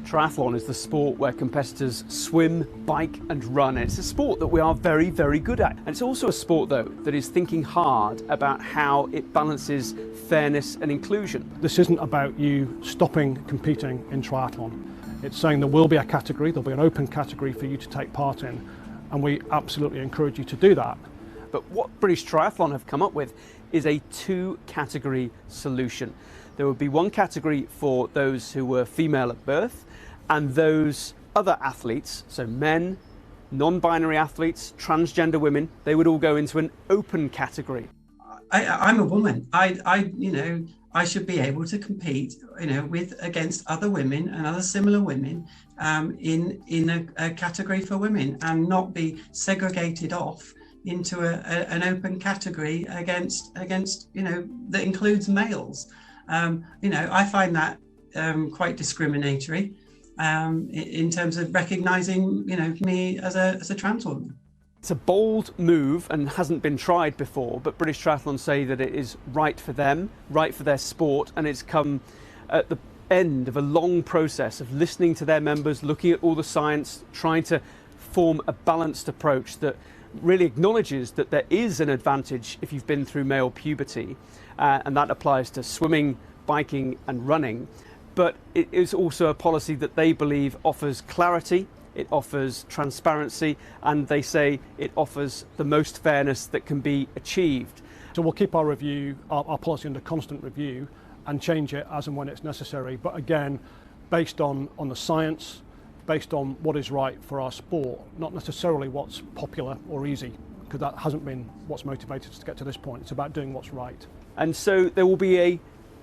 Triathlon is the sport where competitors swim, bike and run. It's a sport that we are very, very good at. And it's also a sport, though, that is thinking hard about how it balances fairness and inclusion. This isn't about you stopping competing in triathlon. It's saying there will be a category, there'll be an open category for you to take part in, and we absolutely encourage you to do that. But what British Triathlon have come up with is a two-category solution. There would be one category for those who were female at birth, and those other athletes, so men, non-binary athletes, transgender women, they would all go into an open category. I'm a woman. I should be able to compete, against other women and other similar women in a category for women, and not be segregated off into an open category against that includes males. I find that quite discriminatory in terms of recognising me as a trans woman. It's a bold move and hasn't been tried before, but British Triathlon say that it is right for them, right for their sport, and it's come at the end of a long process of listening to their members, looking at all the science, trying to form a balanced approach that really acknowledges that there is an advantage if you've been through male puberty, and that applies to swimming, biking and running. But it is also a policy that they believe offers clarity, it offers transparency, and they say it offers the most fairness that can be achieved. So we'll keep our policy under constant review and change it as and when it's necessary. But again, based on the science, based on what is right for our sport, not necessarily what's popular or easy, because that hasn't been what's motivated us to get to this point. It's about doing what's right. And so there will be a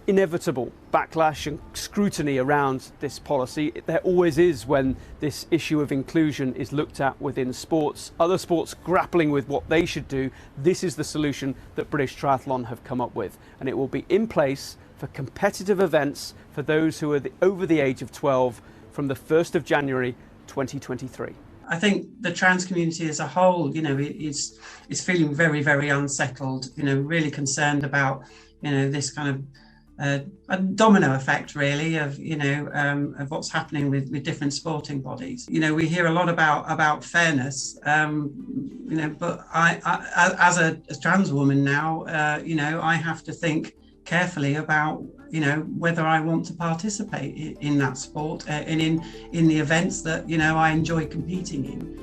inevitable backlash and scrutiny around this policy. There always is when this issue of inclusion is looked at within sports. Other sports grappling with what they should do. This is the solution that British Triathlon have come up with, and it will be in place for competitive events for those who are over the age of 12 from the 1st of January 2023. I think the trans community as a whole, is feeling very, very unsettled, really concerned about, this kind of a domino effect, really, of what's happening with different sporting bodies. We hear a lot about fairness, but I as a trans woman now, I have to think carefully about whether I want to participate in that sport and in the events that I enjoy competing in.